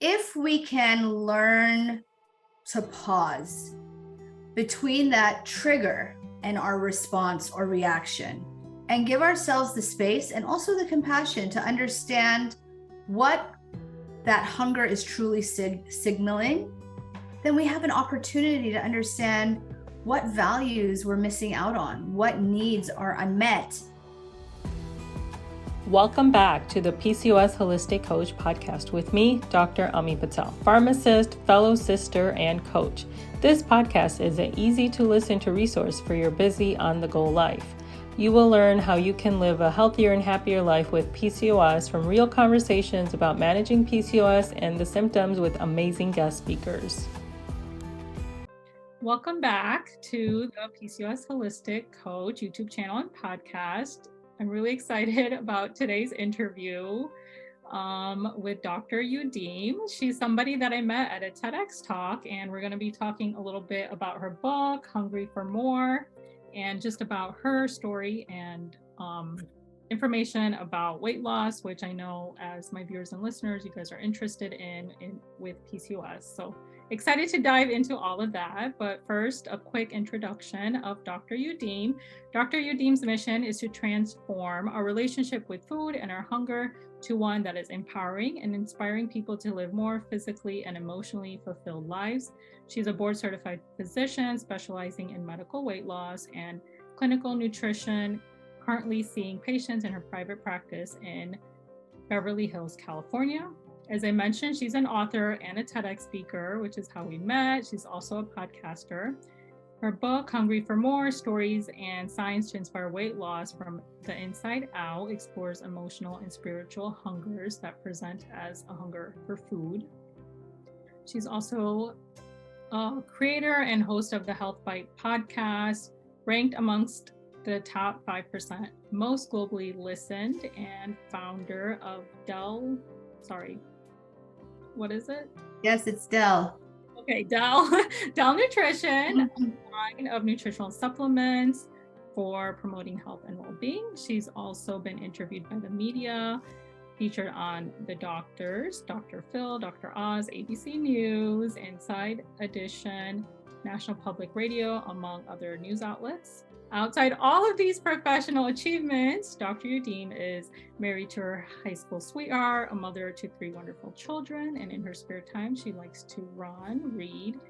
if we can learn to pause between that trigger and our response or reaction and give ourselves the space and also the compassion to understand what that hunger is truly signaling, then we have an opportunity to understand what values we're missing out on, what needs are unmet. Welcome back to the PCOS Holistic Coach podcast with me, Dr. Ami Patel, pharmacist, fellow sister, and coach. This podcast is an easy to listen to resource for your busy on-the-go life. You will learn how you can live a healthier and happier life with PCOS from real conversations about managing PCOS and the symptoms with amazing guest speakers. Welcome back to the PCOS Holistic Coach YouTube channel and podcast. I'm really excited about today's interview with Dr. Youdim. She's somebody that I met at a TEDx talk, and we're going to be talking a little bit about her book, Hungry for More, and just about her story and information about weight loss, which I know as my viewers and listeners, you guys are interested in with PCOS. So excited to dive into all of that. But first, a quick introduction of Dr. Youdim. Dr. Youdim's mission is to transform our relationship with food and our hunger to one that is empowering and inspiring people to live more physically and emotionally fulfilled lives. She's a board-certified physician specializing in medical weight loss and clinical nutrition, currently seeing patients in her private practice in Beverly Hills, California. As I mentioned, she's an author and a TEDx speaker, which is how we met. She's also a podcaster. Her book, Hungry for More, Stories and Science to Inspire Weight Loss from the Inside Out, explores emotional and spiritual hungers that present as a hunger for food. She's also a creator and host of the HealthBite podcast, ranked amongst the top 5% most globally listened, and founder of what is it? Yes, it's Dehl. Okay, Dehl Nutrition, a line of nutritional supplements for promoting health and well-being. She's also been interviewed by the media, featured on The Doctors, Dr. Phil, Dr.Oz, ABC News, Inside Edition, National Public Radio, among other news outlets. Outside all of these professional achievements, Dr. Youdim is married to her high school sweetheart, a mother to 3 wonderful children, and in her spare time, she likes to run, read,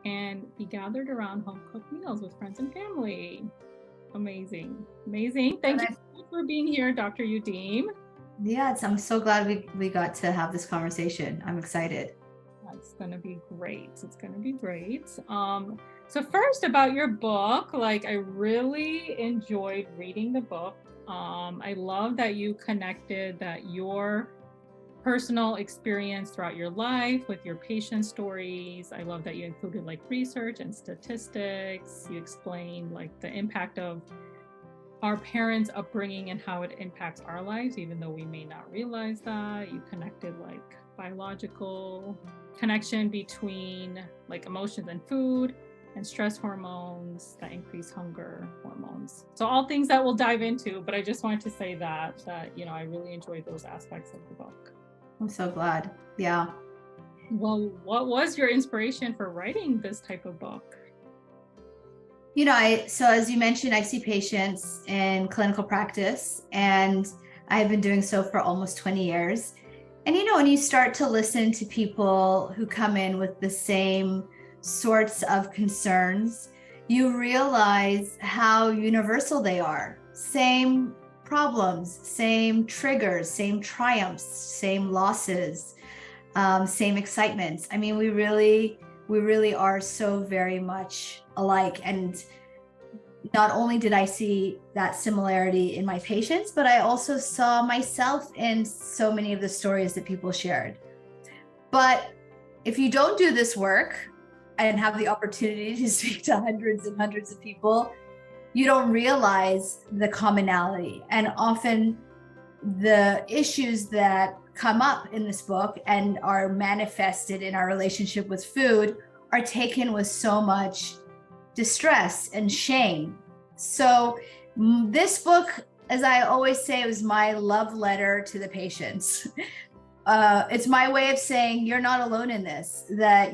and be gathered around home-cooked meals with friends and family. Amazing. Thank you for being here, Dr. Youdim. Yes, I'm so glad we got to have this conversation. I'm excited. It's going to be great. So first, about your book, I really enjoyed reading the book. I love that you connected that your personal experience throughout your life with your patient stories. I love that you included research and statistics. You explained the impact of our parents' upbringing and how it impacts our lives, even though we may not realize that. You connected biological connection between emotions and food, and stress hormones that increase hunger hormones. So all things that we'll dive into, but I just wanted to say that I really enjoyed those aspects of the book. I'm so glad. Yeah. Well, what was your inspiration for writing this type of book? So as you mentioned, I see patients in clinical practice, and I have been doing so for almost 20 years. And when you start to listen to people who come in with the same sorts of concerns, you realize how universal they are. Same problems, same triggers, same triumphs, same losses, same excitements. I mean, we really are so very much alike. And not only did I see that similarity in my patients, but I also saw myself in so many of the stories that people shared. But if you don't do this work and have the opportunity to speak to hundreds and hundreds of people, you don't realize the commonality. And often the issues that come up in this book and are manifested in our relationship with food are taken with so much distress and shame. So this book, as I always say, was my love letter to the patients. it's my way of saying you're not alone in this, that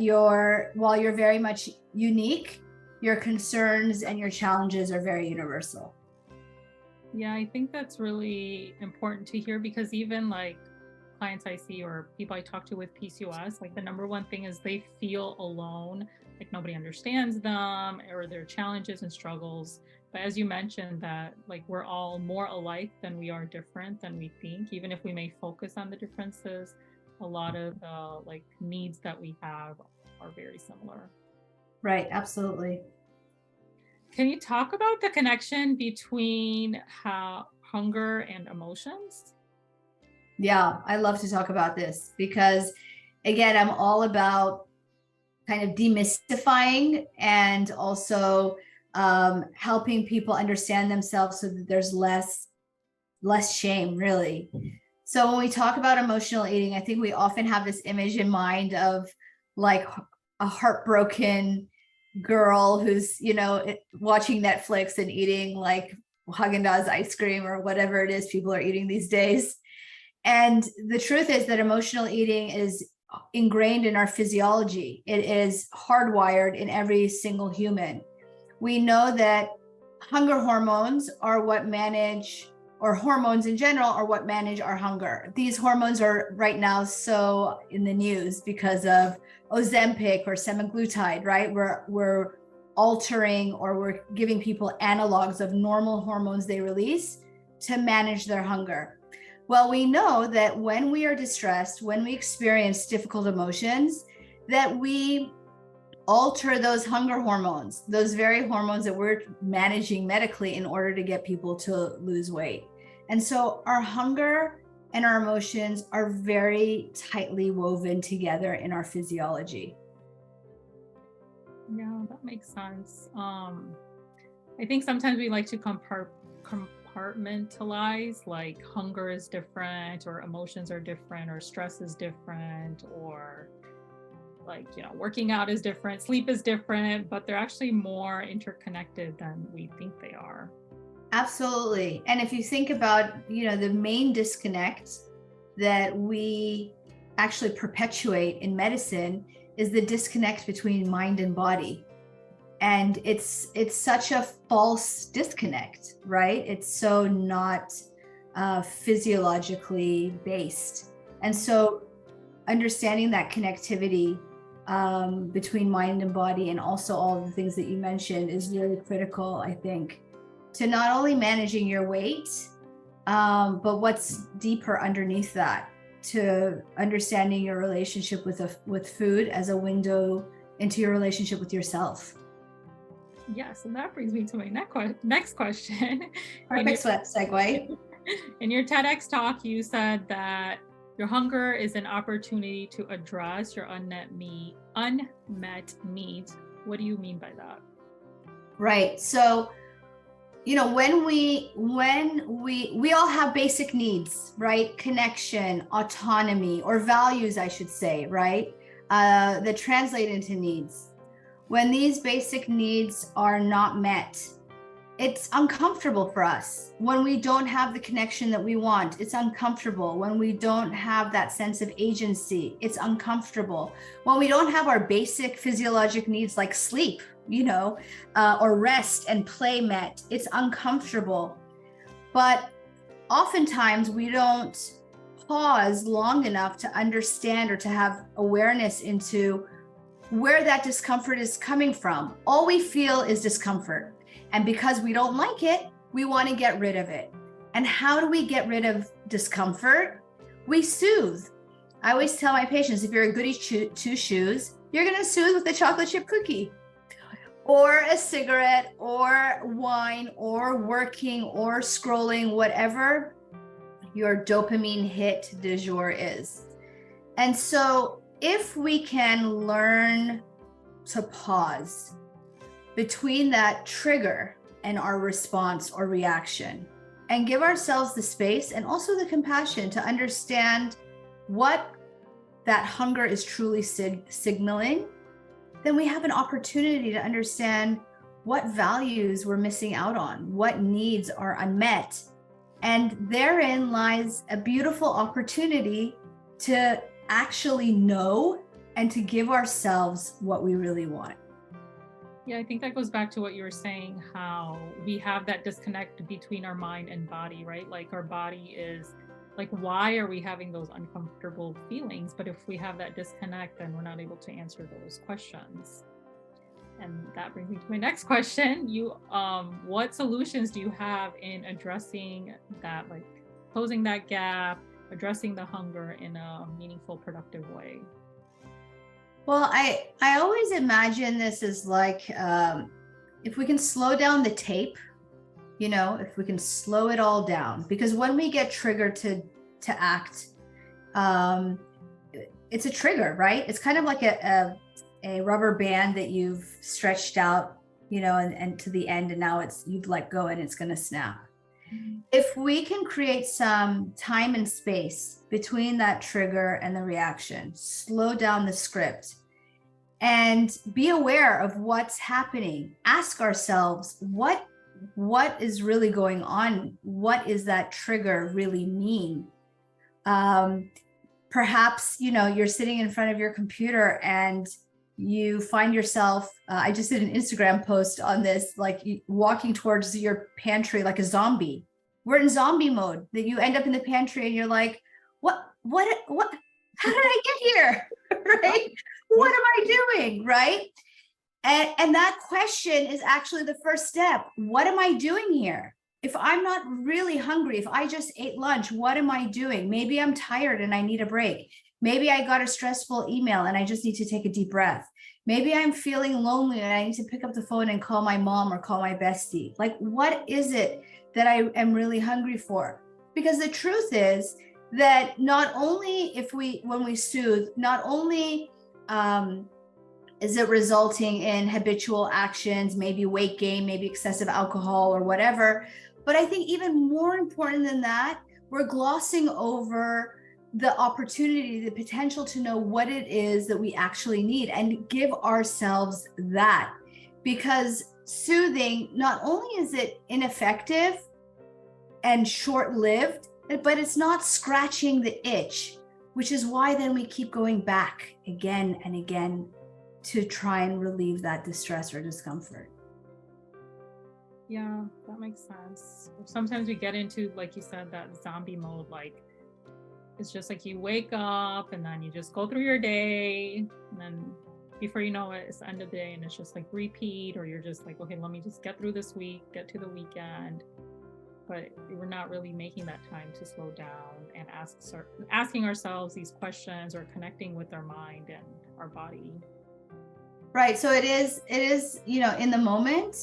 while you're very much unique, your concerns and your challenges are very universal. Yeah, I think that's really important to hear, because even like clients I see or people I talk to with PCOS, like the number one thing is they feel alone, like nobody understands them or their challenges and struggles. But as you mentioned, that like we're all more alike than we are different than we think. Even if we may focus on the differences, a lot of the like needs that we have are very similar. Right, absolutely. Can you talk about the connection between hunger and emotions? Yeah, I love to talk about this because, again, I'm all about kind of demystifying and also helping people understand themselves so that there's less shame, really. So when we talk about emotional eating, I think we often have this image in mind of like a heartbroken girl who's, watching Netflix and eating like Haagen-Dazs ice cream or whatever it is people are eating these days. And the truth is that emotional eating is ingrained in our physiology. It is hardwired in every single human. We know that hunger hormones are what manage, or hormones in general are what manage our hunger. These hormones are right now so in the news because of Ozempic or semaglutide, right? We're altering or we're giving people analogs of normal hormones they release to manage their hunger. Well, we know that when we are distressed, when we experience difficult emotions, that we alter those hunger hormones, those very hormones that we're managing medically in order to get people to lose weight. And so our hunger and our emotions are very tightly woven together in our physiology. Yeah, that makes sense. I think sometimes we like to compartmentalize, like hunger is different or emotions are different or stress is different or like, working out is different, sleep is different, but they're actually more interconnected than we think they are. Absolutely. And if you think about, the main disconnect that we actually perpetuate in medicine is the disconnect between mind and body. And it's such a false disconnect, right? It's so not physiologically based. And so understanding that connectivity between mind and body, and also all of the things that you mentioned, is really critical, I think, to not only managing your weight, but what's deeper underneath that, to understanding your relationship with food as a window into your relationship with yourself. Yes, and that brings me to my next question. Perfect segue. In your TEDx talk, you said that your hunger is an opportunity to address your unmet needs. What do you mean by that? Right. So, when we all have basic needs, right? Connection, autonomy, or values, I should say, right? That translate into needs. When these basic needs are not met, it's uncomfortable for us. When we don't have the connection that we want, it's uncomfortable. When we don't have that sense of agency, it's uncomfortable. When we don't have our basic physiologic needs like sleep, or rest and play met, it's uncomfortable. But oftentimes we don't pause long enough to understand or to have awareness into where that discomfort is coming from. All we feel is discomfort. And because we don't like it, we want to get rid of it. And how do we get rid of discomfort? We soothe. I always tell my patients, if you're a goody two shoes, you're going to soothe with a chocolate chip cookie or a cigarette or wine or working or scrolling, whatever your dopamine hit du jour is. And so if we can learn to pause between that trigger and our response or reaction, and give ourselves the space and also the compassion to understand what that hunger is truly signaling, then we have an opportunity to understand what values we're missing out on, what needs are unmet. And therein lies a beautiful opportunity to actually know and to give ourselves what we really want. Yeah, I think that goes back to what you were saying, how we have that disconnect between our mind and body, right? Like our body is like, why are we having those uncomfortable feelings? But if we have that disconnect, then we're not able to answer those questions. And that brings me to my next question. What solutions do you have in addressing that, like closing that gap, addressing the hunger in a meaningful, productive way? Well, I always imagine this as like, if we can slow down the tape, if we can slow it all down, because when we get triggered to act, it's a trigger, right? It's kind of like a rubber band that you've stretched out, and to the end, and now you've let go and it's going to snap. If we can create some time and space between that trigger and the reaction, slow down the script, and be aware of what's happening. Ask ourselves, what is really going on? What is that trigger really mean? Perhaps, you're sitting in front of your computer and you find yourself, I just did an Instagram post on this, like walking towards your pantry like a zombie. We're in zombie mode, that you end up in the pantry and you're like, what, how did I get here? Right? What am I doing? Right? And that question is actually the first step. What am I doing here? If I'm not really hungry, if I just ate lunch, what am I doing? Maybe I'm tired and I need a break. Maybe I got a stressful email and I just need to take a deep breath. Maybe I'm feeling lonely and I need to pick up the phone and call my mom or call my bestie. Like, what is it that I am really hungry for? Because the truth is that not only when we soothe, not only is it resulting in habitual actions, maybe weight gain, maybe excessive alcohol or whatever, but I think even more important than that, we're glossing over the opportunity, the potential to know what it is that we actually need and give ourselves that. Because soothing, not only is it ineffective and short-lived, but it's not scratching the itch, which is why then we keep going back again and again to try and relieve that distress or discomfort. Yeah, that makes sense. Sometimes we get into, like you said, that zombie mode, like it's just like you wake up and then you just go through your day, and then before you know it, it's the end of the day and it's just like repeat, or you're just like, okay, let me just get through this week, get to the weekend. But we're not really making that time to slow down and asking ourselves these questions or connecting with our mind and our body. Right. So it is, in the moment,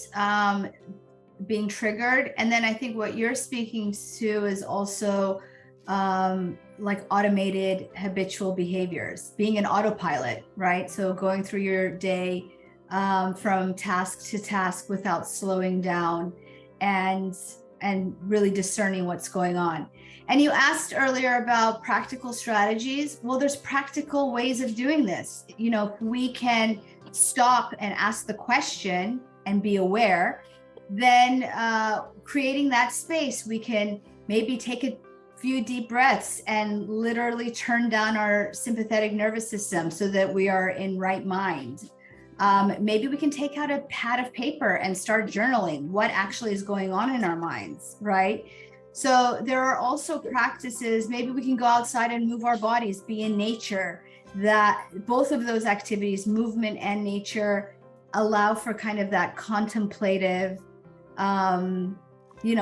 being triggered. And then I think what you're speaking to is also like automated habitual behaviors, being an autopilot, right? So going through your day from task to task without slowing down and really discerning what's going on. And you asked earlier about practical strategies. Well, there's practical ways of doing this. If we can stop and ask the question and be aware, then creating that space, we can maybe take a few deep breaths and literally turn down our sympathetic nervous system so that we are in right mind. Maybe we can take out a pad of paper and start journaling what actually is going on in our minds, right? So there are also practices. Maybe we can go outside and move our bodies, be in nature. That both of those activities, movement and nature, allow for kind of that contemplative,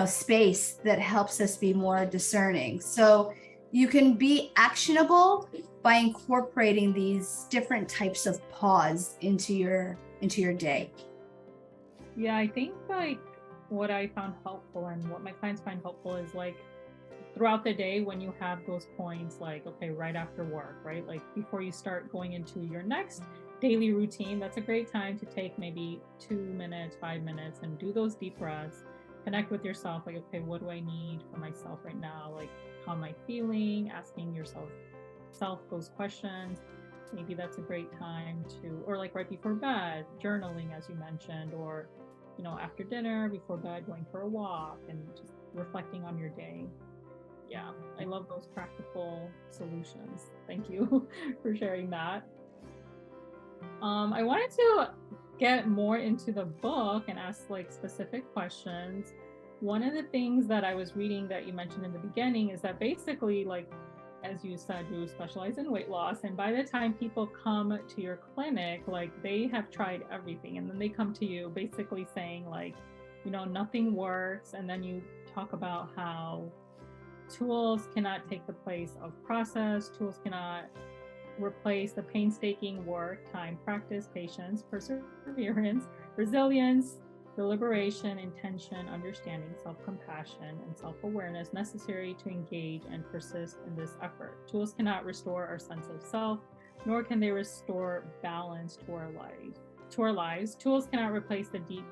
space that helps us be more discerning. So you can be actionable by incorporating these different types of pause into your day. Yeah, I think like what I found helpful and what my clients find helpful is like throughout the day when you have those points, like, okay, right after work, right? Like before you start going into your next daily routine, that's a great time to take maybe 2 minutes, 5 minutes and do those deep breaths, connect with yourself. Like, okay, what do I need for myself right now? Like, how am I feeling? Asking yourself those questions. Maybe that's a great time to, or like right before bed, journaling, as you mentioned, or, after dinner, before bed, going for a walk and just reflecting on your day. Yeah, I love those practical solutions. Thank you for sharing that. I wanted to get more into the book and ask like specific questions. One of the things that I was reading that you mentioned in the beginning is that basically, like, as you said, you specialize in weight loss. And by the time people come to your clinic, like they have tried everything. And then they come to you basically saying like, you know, nothing works. And then you talk about how tools cannot take the place of process. Tools cannot replace the painstaking work, time, practice, patience, perseverance, resilience, deliberation, intention, understanding, self-compassion, and self-awareness necessary to engage and persist in this effort. Tools cannot restore our sense of self, nor can they restore balance to our lives. Tools cannot replace the deep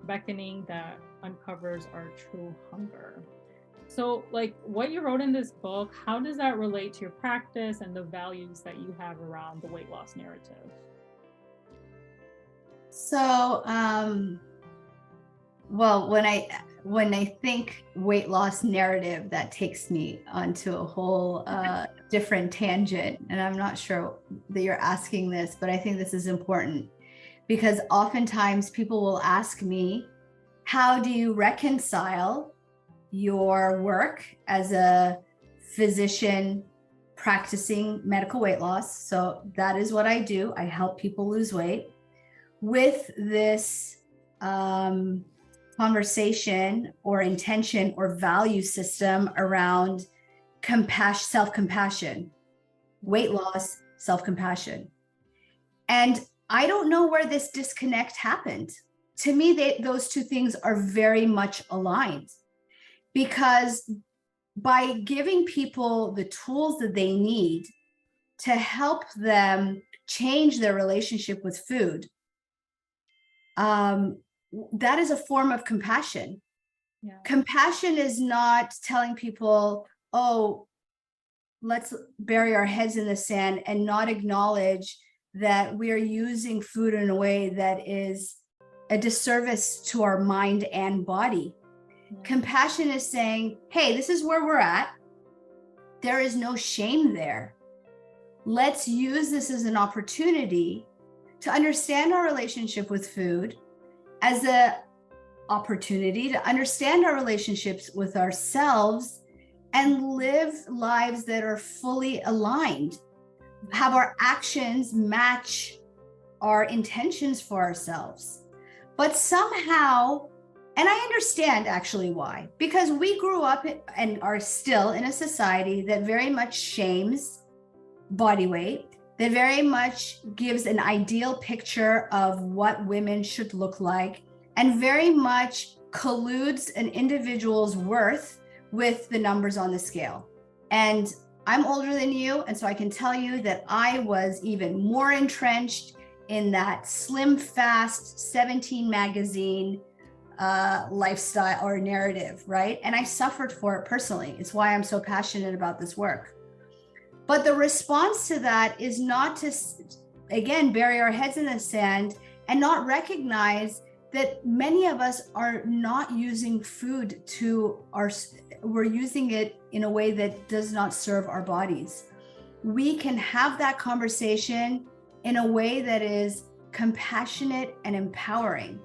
beckoning that uncovers our true hunger. So, like what you wrote in this book, how does that relate to your practice and the values that you have around the weight loss narrative? So, well, when I think weight loss narrative, that takes me onto a whole different tangent. And I'm not sure that you're asking this, but I think this is important because oftentimes people will ask me, how do you reconcile your work as a physician practicing medical weight loss? So that is what I do. I help people lose weight with this conversation or intention or value system around self-compassion, weight loss, self-compassion. And I don't know where this disconnect happened. To me, those two things are very much aligned, because by giving people the tools that they need to help them change their relationship with food, that is a form of compassion. Yeah. Compassion is not telling people, oh, let's bury our heads in the sand and not acknowledge that we are using food in a way that is a disservice to our mind and body. Yeah. Compassion is saying, hey, this is where we're at. There is no shame there. Let's use this as an opportunity to understand our relationship with food, as an opportunity to understand our relationships with ourselves and live lives that are fully aligned, have our actions match our intentions for ourselves. But somehow, and I understand actually why, because we grew up and are still in a society that very much shames body weight, that very much gives an ideal picture of what women should look like, and very much colludes an individual's worth with the numbers on the scale. And I'm older than you, and so I can tell you that I was even more entrenched in that slim, fast 17 magazine lifestyle or narrative, right? And I suffered for it personally. It's why I'm so passionate about this work. But the response to that is not to, again, bury our heads in the sand and not recognize that many of us are not using food we're using it in a way that does not serve our bodies. We can have that conversation in a way that is compassionate and empowering.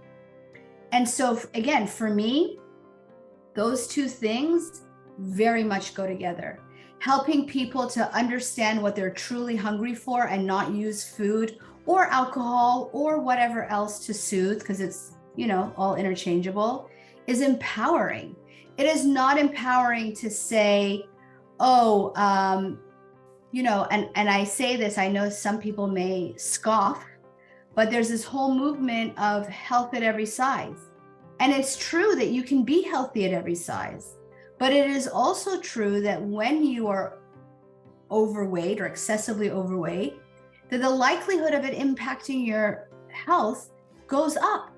And so again, for me, those two things very much go together. Helping people to understand what they're truly hungry for and not use food or alcohol or whatever else to soothe, because it's, all interchangeable, is empowering. It is not empowering to say, oh, and I say this, I know some people may scoff, but there's this whole movement of health at every size. And it's true that you can be healthy at every size. But it is also true that when you are overweight or excessively overweight, that the likelihood of it impacting your health goes up.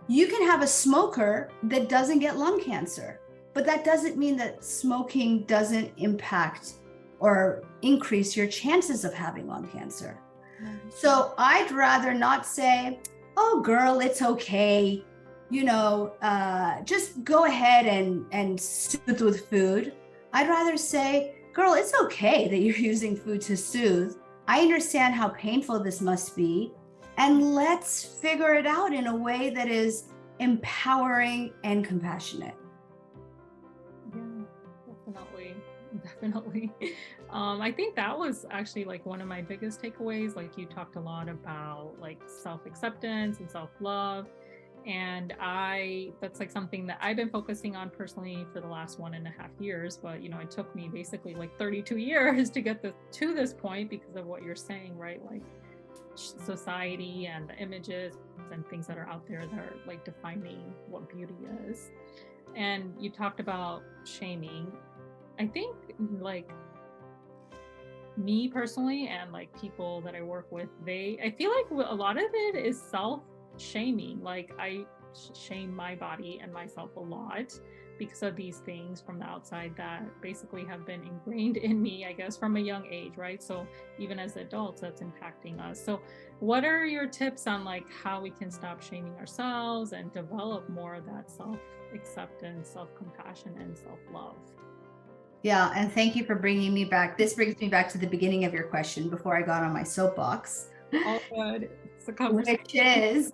You can have a smoker that doesn't get lung cancer, but that doesn't mean that smoking doesn't impact or increase your chances of having lung cancer. Mm-hmm. So I'd rather not say, oh, girl, it's okay. Just go ahead and soothe with food. I'd rather say, girl, it's okay that you're using food to soothe. I understand how painful this must be. And let's figure it out in a way that is empowering and compassionate. Yeah, definitely. I think that was actually like one of my biggest takeaways. Like you talked a lot about like self-acceptance and self-love. And that's like something that I've been focusing on personally for the last 1.5 years. But, it took me basically like 32 years to get to this point because of what you're saying, right? Like society and the images and things that are out there that are like defining what beauty is. And you talked about shaming. I think like me personally and like people that I work with, I feel like a lot of it is self-shaming. Like I shame my body and myself a lot because of these things from the outside that basically have been ingrained in me, I guess, from a young age, right? So even as adults, that's impacting us. So what are your tips on like how we can stop shaming ourselves and develop more of that self-acceptance, self-compassion, and self-love? Yeah, and thank you for bringing me back. This brings me back to the beginning of your question before I got on my soapbox. All good. It's a conversation.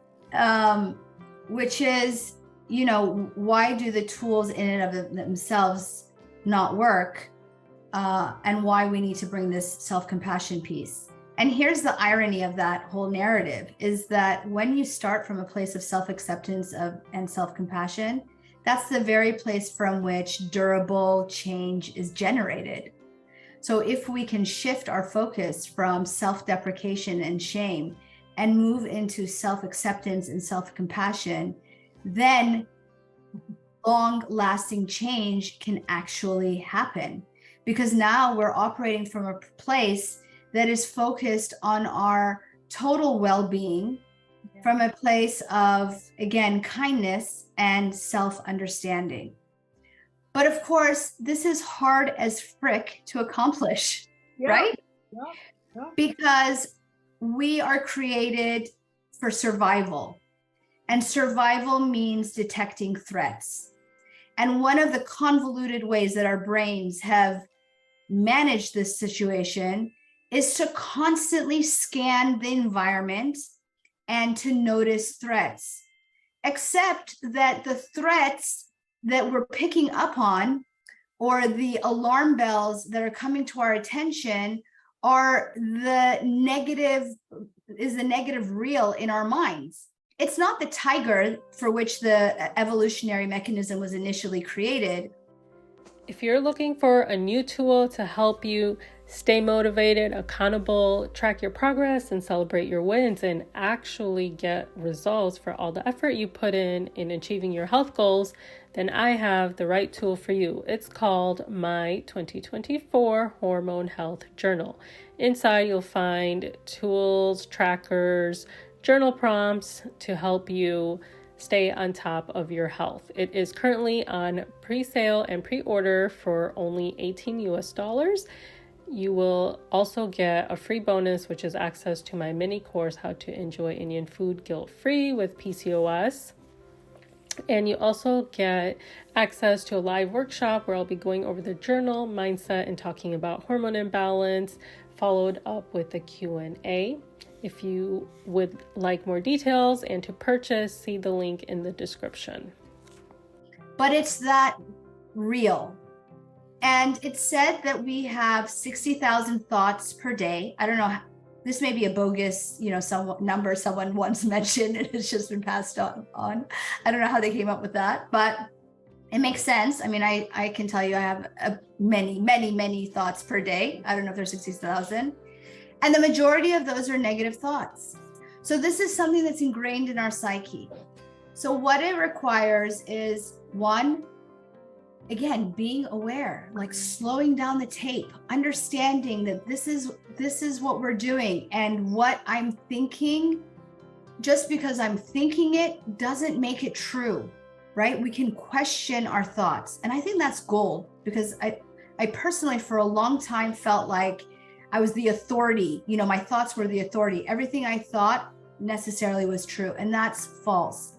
Which is, why do the tools in and of themselves not work, and why we need to bring this self-compassion piece. And here's the irony of that whole narrative is that when you start from a place of self-acceptance and self-compassion, that's the very place from which durable change is generated. So if we can shift our focus from self-deprecation and shame and move into self-acceptance and self-compassion, then long-lasting change can actually happen. Because now we're operating from a place that is focused on our total well-being, from a place of, again, kindness and self-understanding. But of course, this is hard as frick to accomplish, right? Yeah. Because we are created for survival, and survival means detecting threats. And one of the convoluted ways that our brains have managed this situation is to constantly scan the environment and to notice threats, except that the threats that we're picking up on, or the alarm bells that are coming to our attention, are the negative reel in our minds. It's not the tiger for which the evolutionary mechanism was initially created. If you're looking for a new tool to help you stay motivated, accountable, track your progress, and celebrate your wins, and actually get results for all the effort you put in achieving your health goals, then I have the right tool for you. It's called my 2024 Hormone Health Journal. Inside, you'll find tools, trackers, journal prompts to help you stay on top of your health. It is currently on pre-sale and pre-order for only $18 US. You will also get a free bonus, which is access to my mini course, How to Enjoy Indian Food Guilt-Free with PCOS. And you also get access to a live workshop where I'll be going over the journal, mindset, and talking about hormone imbalance, followed up with a Q&A. If you would like more details and to purchase, see the link in the description. But it's that real. And it's said that we have 60,000 thoughts per day. I don't know, this may be a bogus, number someone once mentioned, and it's just been passed on. I don't know how they came up with that, but it makes sense. I mean, I can tell you I have many thoughts per day. I don't know if there's 60,000. And the majority of those are negative thoughts. So this is something that's ingrained in our psyche. So what it requires is, one, again, being aware, like slowing down the tape, understanding that this is what we're doing, and what I'm thinking, just because I'm thinking it doesn't make it true, right? We can question our thoughts. And I think that's gold, because I personally, for a long time, felt like I was the authority. My thoughts were the authority. Everything I thought necessarily was true, and that's false.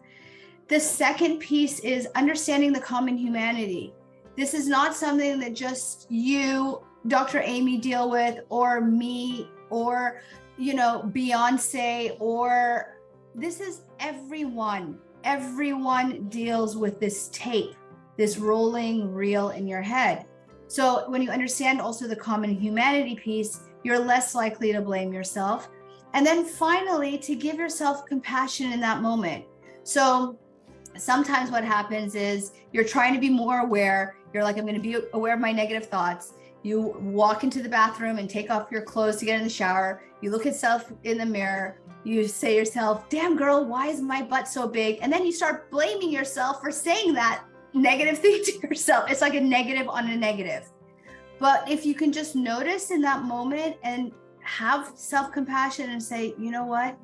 The second piece is understanding the common humanity. This is not something that just you, Dr. Amy, deal with, or me, or, Beyonce, or this is everyone. Everyone deals with this tape, this rolling reel in your head. So when you understand also the common humanity piece, you're less likely to blame yourself. And then finally, to give yourself compassion in that moment. So sometimes what happens is you're trying to be more aware. You're like, I'm going to be aware of my negative thoughts. You walk into the bathroom and take off your clothes to get in the shower. You look at yourself in the mirror. You say to yourself, damn girl, why is my butt so big? And then you start blaming yourself for saying that negative thing to yourself. It's like a negative on a negative. But if you can just notice in that moment and have self-compassion and say, you know what?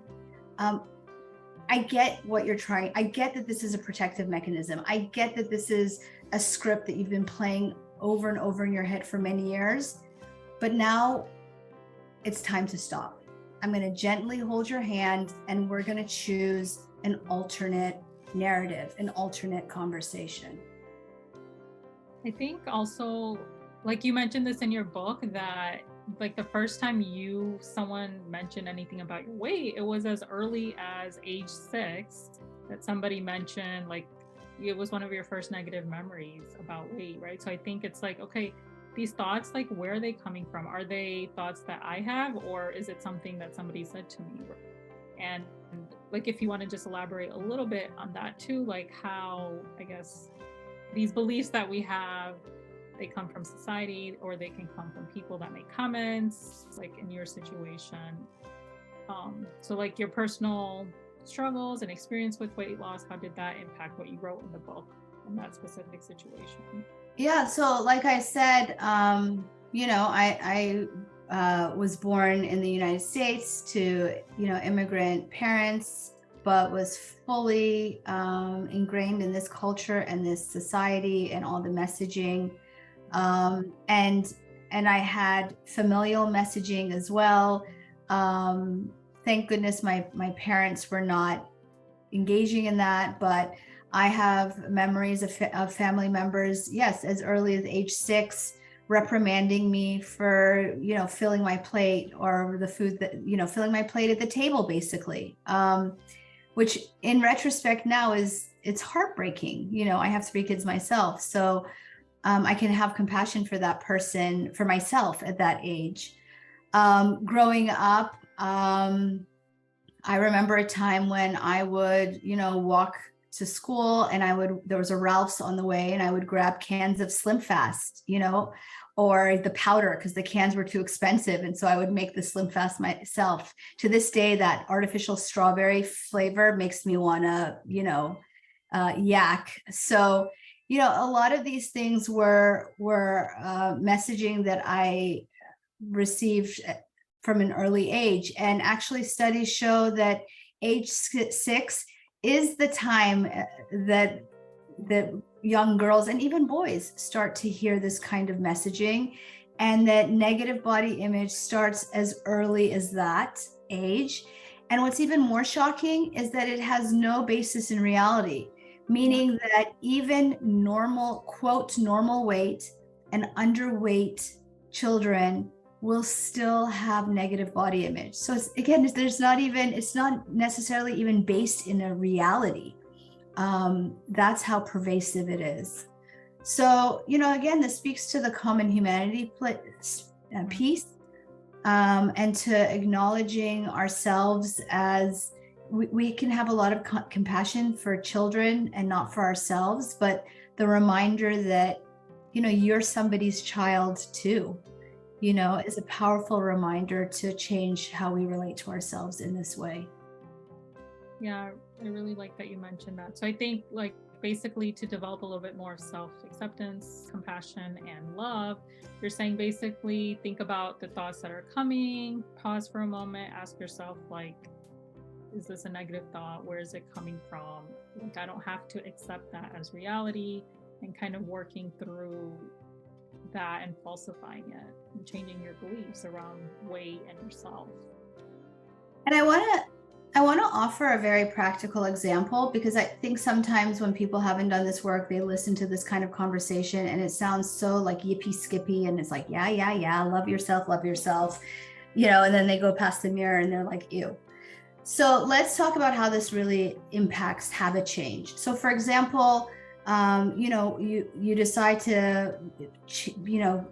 I get what you're trying. I get that this is a protective mechanism. I get that this is a script that you've been playing over and over in your head for many years. But now it's time to stop. I'm going to gently hold your hand and we're going to choose an alternate narrative, an alternate conversation. I think also, like you mentioned this in your book, that like the first time someone mentioned anything about your weight, it was as early as age 6 that somebody mentioned, like, it was one of your first negative memories about weight, right? So I think it's like, okay, these thoughts, like, where are they coming from? Are they thoughts that I have, or is it something that somebody said to me? And like, if you want to just elaborate a little bit on that too, like how, I guess, these beliefs that we have, they come from society, or they can come from people that make comments, like in your situation. So like your personal struggles and experience with weight loss, how did that impact what you wrote in the book in that specific situation? Yeah, so like I said, I was born in the United States to, immigrant parents, but was fully ingrained in this culture and this society and all the messaging. And I had familial messaging as well. Thank goodness my parents were not engaging in that, but I have memories of family members, yes, as early as age 6, reprimanding me for, filling my plate, or the food that, filling my plate at the table, basically, which in retrospect now it's heartbreaking. I have 3 kids myself. So I can have compassion for that person, for myself at that age. Growing up, I remember a time when I would, walk to school and there was a Ralph's on the way, and I would grab cans of Slim Fast, or the powder, because the cans were too expensive. And so I would make the Slim Fast myself. To this day, that artificial strawberry flavor makes me want to, yak. So, a lot of these things were messaging that I received from an early age. And actually studies show that age 6 is the time that young girls and even boys start to hear this kind of messaging, and that negative body image starts as early as that age. And what's even more shocking is that it has no basis in reality, meaning that even normal, quote, normal weight and underweight children will still have negative body image. So it's not necessarily even based in a reality. That's how pervasive it is. So, again, this speaks to the common humanity piece, and to acknowledging ourselves as we can have a lot of compassion for children and not for ourselves, but the reminder that, you're somebody's child too, is a powerful reminder to change how we relate to ourselves in this way. Yeah, I really like that you mentioned that. So I think, like, basically to develop a little bit more self-acceptance, compassion, and love, you're saying basically think about the thoughts that are coming, pause for a moment, ask yourself, like, is this a negative thought? Where is it coming from? Like, I don't have to accept that as reality, and kind of working through that and falsifying it and changing your beliefs around weight and yourself. And I want to offer a very practical example, because I think sometimes when people haven't done this work, they listen to this kind of conversation and it sounds so like yippee skippy, and it's like, yeah, love yourself, and then they go past the mirror and they're like, ew. So let's talk about how this really impacts habit change. So for example, you decide to,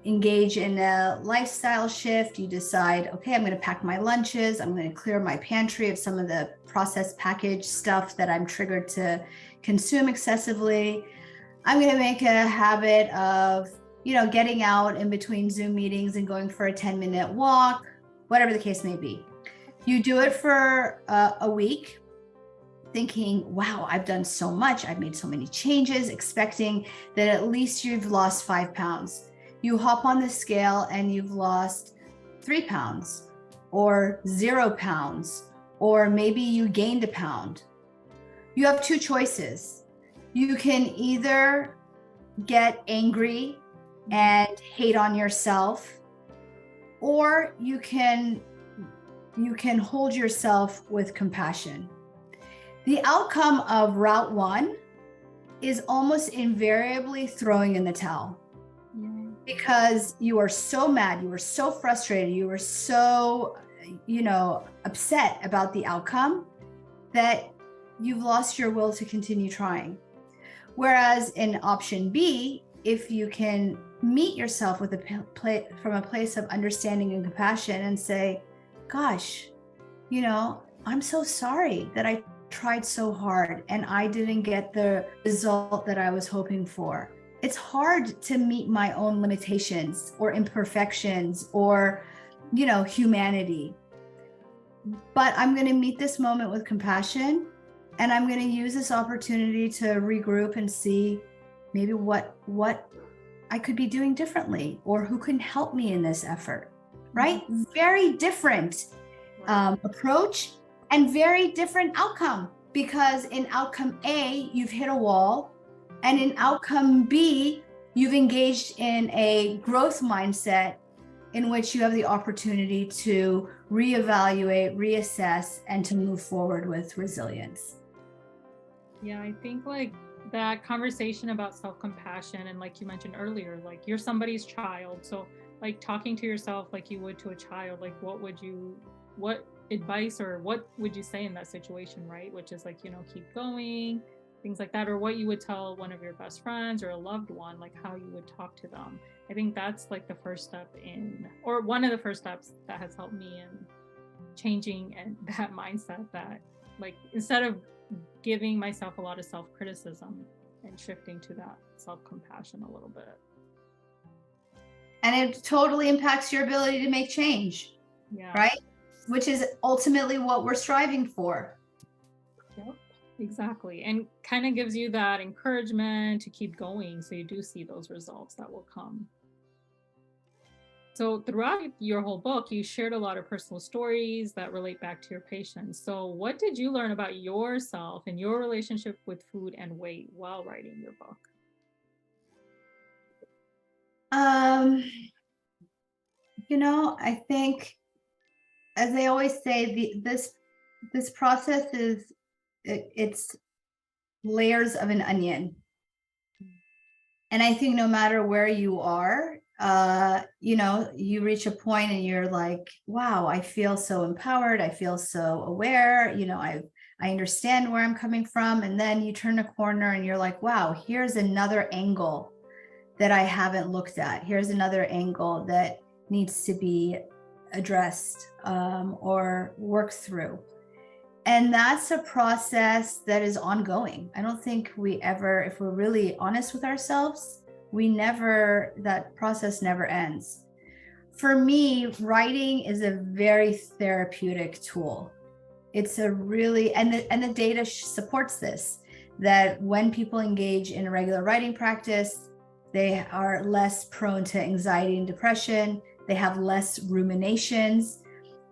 engage in a lifestyle shift. You decide, okay, I'm going to pack my lunches. I'm going to clear my pantry of some of the processed packaged stuff that I'm triggered to consume excessively. I'm going to make a habit of, getting out in between Zoom meetings and going for a 10-minute walk, whatever the case may be. You do it for a week, thinking, wow, I've done so much. I've made so many changes, expecting that at least you've lost 5 pounds. You hop on the scale and you've lost 3 pounds or 0 pounds, or maybe you gained a pound. You have two choices. You can either get angry and hate on yourself, or you can hold yourself with compassion. The outcome of route one is almost invariably throwing in the towel, because you are so mad, you are so frustrated, you are so, upset about the outcome that you've lost your will to continue trying. Whereas in option B, if you can meet yourself from a place of understanding and compassion and say, gosh, I'm so sorry that I tried so hard and I didn't get the result that I was hoping for. It's hard to meet my own limitations or imperfections or, humanity. But I'm going to meet this moment with compassion, and I'm going to use this opportunity to regroup and see maybe what I could be doing differently, or who can help me in this effort, right? Very different approach and very different outcome, because in outcome A, you've hit a wall, and in outcome B, you've engaged in a growth mindset in which you have the opportunity to reevaluate, reassess, and to move forward with resilience. Yeah, I think like that conversation about self-compassion, and like you mentioned earlier, like you're somebody's child. So like talking to yourself like you would to a child, like what advice or what would you say in that situation, right? Which is like, keep going, things like that, or what you would tell one of your best friends or a loved one, like how you would talk to them. I think that's like the first step or one of the first steps that has helped me in changing and that mindset, that like instead of giving myself a lot of self-criticism and shifting to that self-compassion a little bit. And it totally impacts your ability to make change, right? Which is ultimately what we're striving for. Yep, exactly. And kind of gives you that encouragement to keep going, so you do see those results that will come. So throughout your whole book, you shared a lot of personal stories that relate back to your patients. So what did you learn about yourself and your relationship with food and weight while writing your book? I think, as they always say, this process it's layers of an onion. And I think no matter where you are, you reach a point and you're like, wow, I feel so empowered. I feel so aware. I understand where I'm coming from. And then you turn a corner and you're like, wow, here's another angle that I haven't looked at. Here's another angle that needs to be addressed or worked through. And that's a process that is ongoing. I don't think we ever, if we're really honest with ourselves, that process never ends. For me, writing is a very therapeutic tool. It's a really, and the data supports this, that when people engage in a regular writing practice, they are less prone to anxiety and depression. They have less ruminations.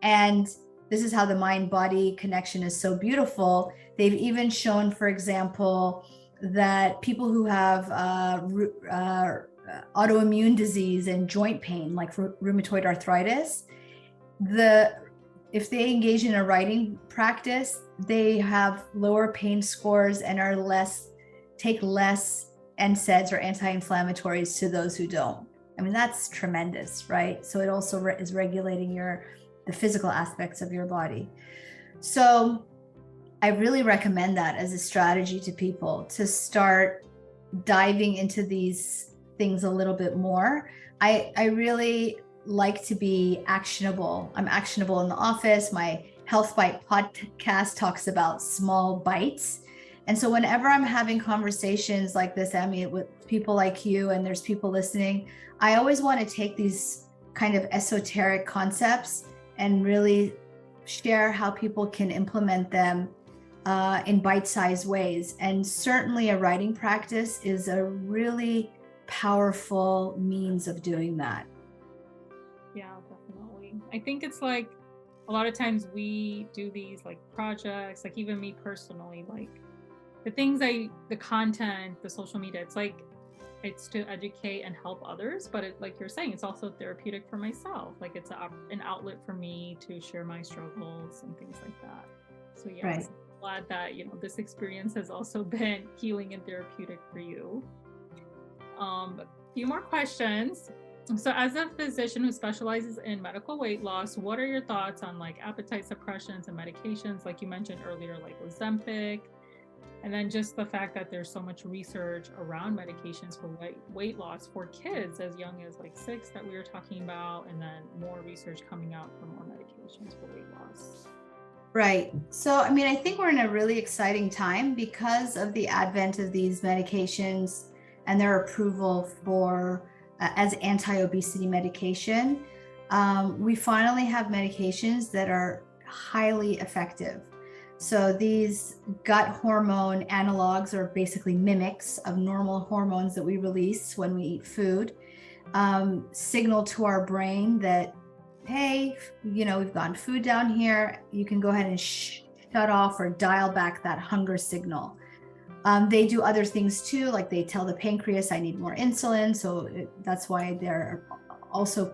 And this is how the mind-body connection is so beautiful. They've even shown, for example, that people who have autoimmune disease and joint pain, like rheumatoid arthritis, if they engage in a writing practice, they have lower pain scores and take less NSAIDs or anti-inflammatories to those who don't. I mean, that's tremendous, right? So it also is regulating the physical aspects of your body. So I really recommend that as a strategy to people to start diving into these things a little bit more. I really like to be actionable. I'm actionable in the office. My HealthBite podcast talks about small bites. And so whenever I'm having conversations like this, Emmy, with people like you, and there's people listening, I always want to take these kind of esoteric concepts and really share how people can implement them in bite-sized ways. And certainly a writing practice is a really powerful means of doing that. Yeah, definitely. I think it's like a lot of times we do these like projects, like even me personally, like the content, the social media, it's to educate and help others, but like you're saying, it's also therapeutic for myself. Like it's an outlet for me to share my struggles and things like that. So yeah, right. I'm glad that, this experience has also been healing and therapeutic for you. A few more questions. So as a physician who specializes in medical weight loss, what are your thoughts on like appetite suppressions and medications, like you mentioned earlier, like Ozempic? And then just the fact that there's so much research around medications for weight loss for kids as young as like 6 that we were talking about, and then more research coming out for more medications for weight loss. Right. So, I mean, I think we're in a really exciting time because of the advent of these medications and their approval for as anti-obesity medication. We finally have medications that are highly effective. So these gut hormone analogs are basically mimics of normal hormones that we release when we eat food, signal to our brain that, hey, we've gotten food down here. You can go ahead and shut off or dial back that hunger signal. They do other things too, like they tell the pancreas, I need more insulin. So that's why they're also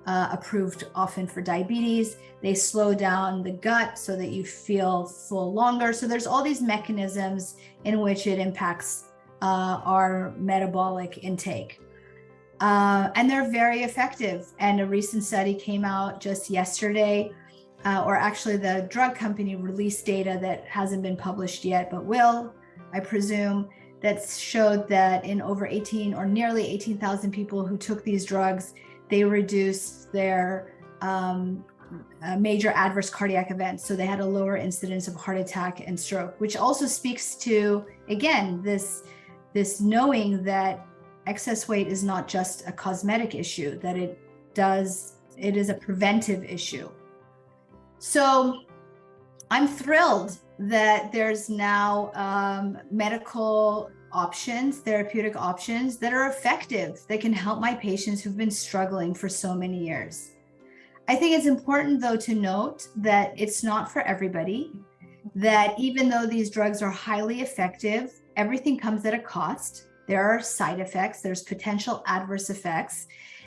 approved often for diabetes. They slow down the gut so that you feel full longer. So there's all these mechanisms in which it impacts our metabolic intake. And they're very effective. And a recent study came out just yesterday, or actually the drug company released data that hasn't been published yet, but will, I presume, that showed that in over nearly 18,000 people who took these drugs, they reduced their major adverse cardiac events. So they had a lower incidence of heart attack and stroke, which also speaks to, again, this knowing that excess weight is not just a cosmetic issue, that it is a preventive issue. So I'm thrilled that there's now medical options, therapeutic options that are effective, that can help my patients who've been struggling for so many years. I think it's important, though, to note that it's not for everybody, that even though these drugs are highly effective, everything comes at a cost. There are side effects, there's potential adverse effects.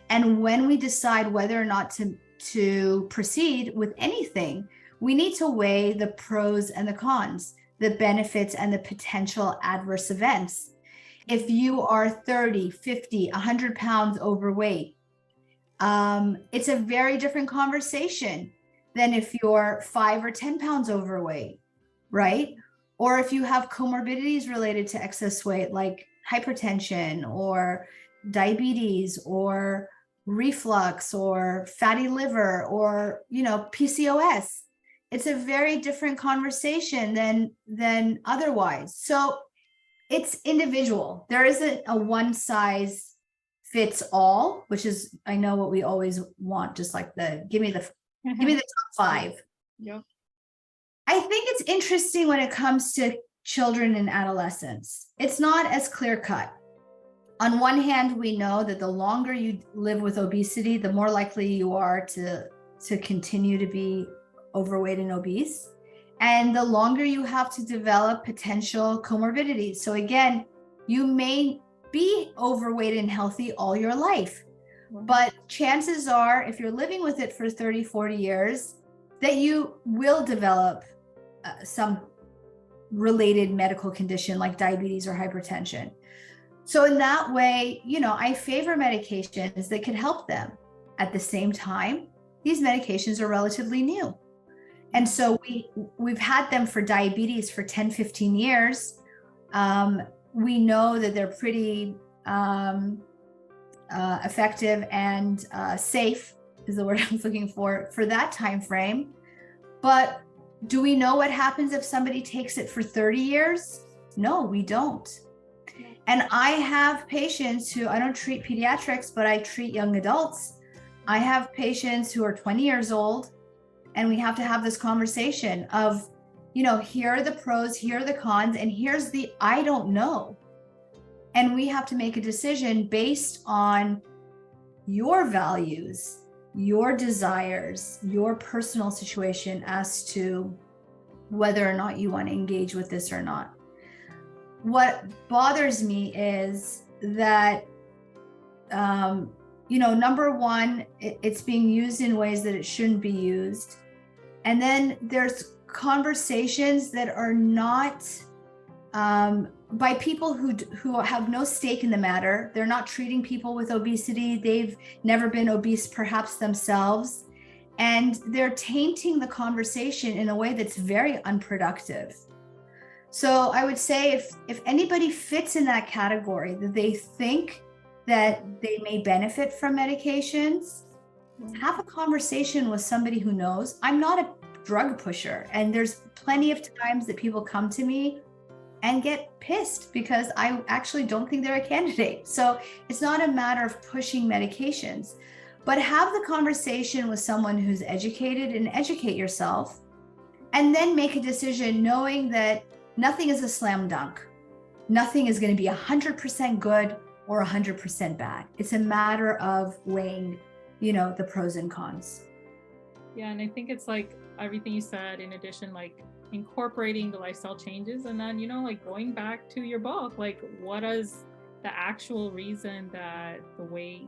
And when we decide whether or not to proceed with anything, we need to weigh the pros and the cons, the benefits and the potential adverse events. If you are 30, 50, 100 pounds overweight, it's a very different conversation than if you're 5 or 10 pounds overweight, right? Or if you have comorbidities related to excess weight, like hypertension or diabetes or reflux or fatty liver or, PCOS. It's a very different conversation than otherwise. So it's individual. There isn't a one size fits all, which is, I know what we always want, just like give me the top 5. Yep. I think it's interesting when it comes to children and adolescents. It's not as clear cut. On one hand, we know that the longer you live with obesity, the more likely you are to continue to be overweight and obese, and the longer you have to develop potential comorbidities. So again, you may be overweight and healthy all your life, but chances are, if you're living with it for 30, 40 years, that you will develop some related medical condition like diabetes or hypertension. So in that way, I favor medications that could help them. At the same time, these medications are relatively new. And so we've had them for diabetes for 10, 15 years. We know that they're pretty effective and safe is the word I was looking for that time frame. But do we know what happens if somebody takes it for 30 years? No, we don't. And I have patients who, I don't treat pediatrics, but I treat young adults. I have patients who are 20 years old, and we have to have this conversation of, here are the pros, here are the cons, and here's the I don't know. And we have to make a decision based on your values, your desires, your personal situation as to whether or not you want to engage with this or not. What bothers me is that, number one, it's being used in ways that it shouldn't be used. And then there's conversations that are not by people who have no stake in the matter. They're not treating people with obesity. They've never been obese perhaps themselves. And they're tainting the conversation in a way that's very unproductive. So I would say if anybody fits in that category, that they think that they may benefit from medications, have a conversation with somebody who knows. I'm not a drug pusher, and there's plenty of times that people come to me and get pissed because I actually don't think they're a candidate. So it's not a matter of pushing medications, but have the conversation with someone who's educated and educate yourself, and then make a decision knowing that nothing is a slam dunk. Nothing is going to be 100% good or 100% bad. It's a matter of weighing, the pros and cons. Yeah, and I think it's like everything you said, in addition, like incorporating the lifestyle changes, and then, going back to your book, like what is the actual reason that the weight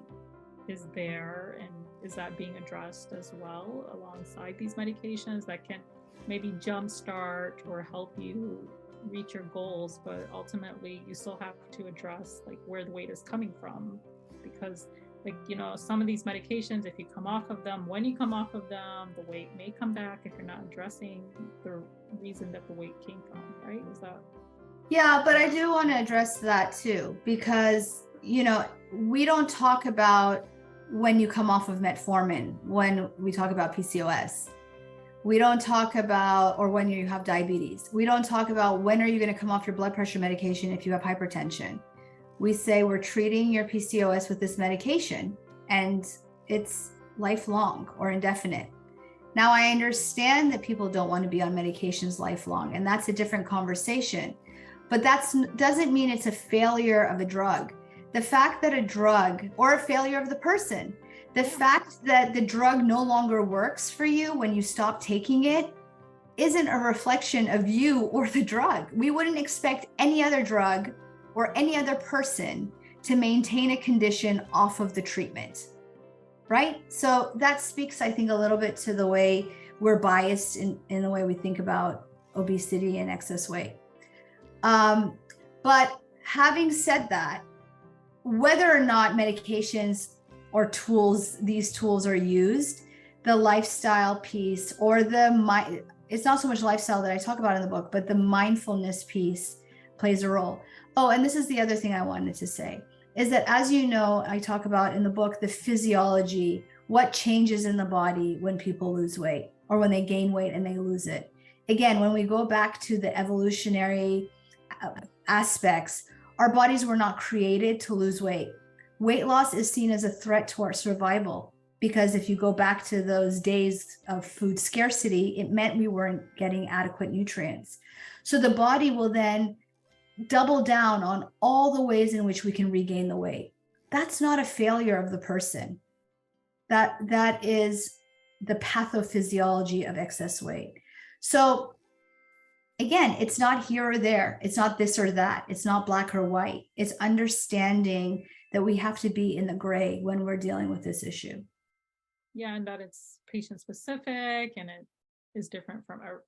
is there, and is that being addressed as well alongside these medications that can maybe jumpstart or help you reach your goals, but ultimately you still have to address like where the weight is coming from, because some of these medications, if you come off of them, when you come off of them, the weight may come back if you're not addressing the reason that the weight came from, right? Is that? Yeah, but I do want to address that too, because, we don't talk about when you come off of metformin, when we talk about PCOS. We don't talk about, or when you have diabetes. We don't talk about when are you going to come off your blood pressure medication if you have hypertension. We say we're treating your PCOS with this medication, and it's lifelong or indefinite. Now, I understand that people don't want to be on medications lifelong, and that's a different conversation, but that doesn't mean it's a failure of a drug. The fact that a drug, or a failure of the person, the fact that the drug no longer works for you when you stop taking it isn't a reflection of you or the drug. We wouldn't expect any other drug or any other person to maintain a condition off of the treatment, right? So that speaks, I think, a little bit to the way we're biased in the way we think about obesity and excess weight. But having said that, whether or not medications or these tools are used, the lifestyle piece or it's not so much lifestyle that I talk about in the book, but the mindfulness piece plays a role. Oh, and this is the other thing I wanted to say, is that, as you know, I talk about in the book, the physiology, what changes in the body when people lose weight or when they gain weight and they lose it. Again, when we go back to the evolutionary aspects, our bodies were not created to lose weight. Weight loss is seen as a threat to our survival, because if you go back to those days of food scarcity, it meant we weren't getting adequate nutrients. So the body will then double down on all the ways in which we can regain the weight. That's not a failure of the person. That is the pathophysiology of excess weight. So again, it's not here or there. It's not this or that. It's not black or white. It's understanding that we have to be in the gray when we're dealing with this issue. Yeah, and that it's patient specific, and it is different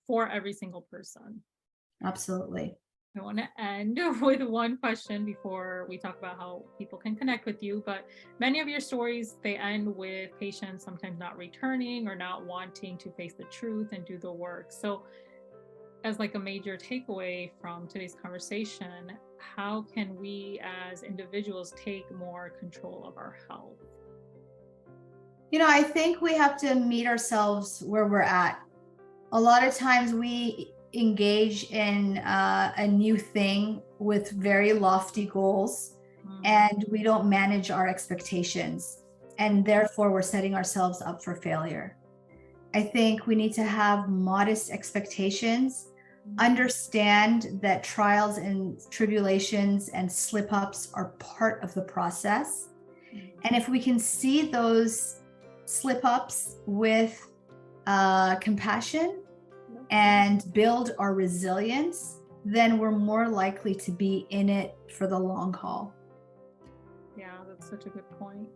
for every single person. Absolutely. I want to end with one question before we talk about how people can connect with you, but many of your stories, they end with patients sometimes not returning or not wanting to face the truth and do the work. So as like a major takeaway from today's conversation, how can we as individuals take more control of our health? I think we have to meet ourselves where we're at. A lot of times we engage in a new thing with very lofty goals, and we don't manage our expectations, and therefore we're setting ourselves up for failure. I think we need to have modest expectations, understand that trials and tribulations and slip-ups are part of the process. And if we can see those slip-ups with compassion and build our resilience, then we're more likely to be in it for the long haul. Yeah, that's such a good point.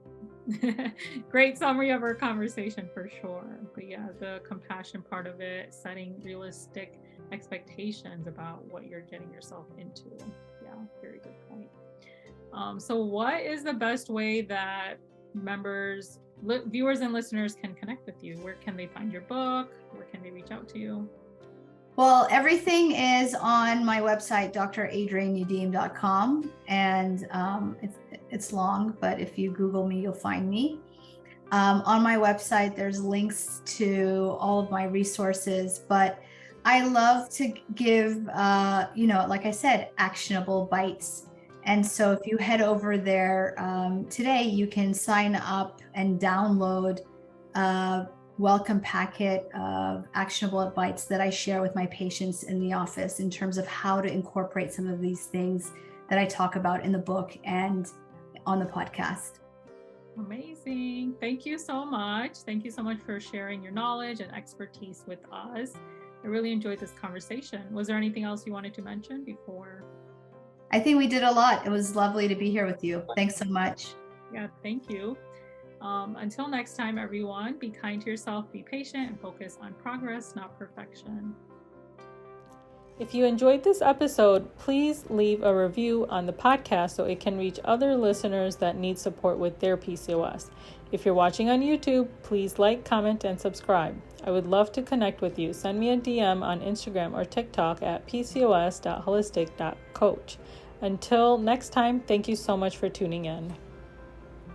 Great summary of our conversation for sure. But yeah, the compassion part of it, setting realistic expectations about what you're getting yourself into. Yeah, very good point. So what is the best way that members, viewers and listeners can connect with you? Where can they find your book? Where can they reach out to you? Well, everything is on my website, dradrianyoudim.com, and it's long, but if you Google me, you'll find me. On my website, there's links to all of my resources, but I love to give, like I said, actionable bites. And so if you head over there today, you can sign up and download a welcome packet of actionable bites that I share with my patients in the office in terms of how to incorporate some of these things that I talk about in the book and on the podcast. Amazing. Thank you so much. Thank you so much for sharing your knowledge and expertise with us. I really enjoyed this conversation. Was there anything else you wanted to mention before? I think we did a lot. It was lovely to be here with you. Thanks so much. Yeah, thank you. Until next time, everyone, be kind to yourself, be patient, and focus on progress, not perfection. If you enjoyed this episode, please leave a review on the podcast so it can reach other listeners that need support with their PCOS. If you're watching on YouTube, please like, comment, and subscribe. I would love to connect with you. Send me a DM on Instagram or TikTok at pcos.holistic.coach. Until next time, thank you so much for tuning in.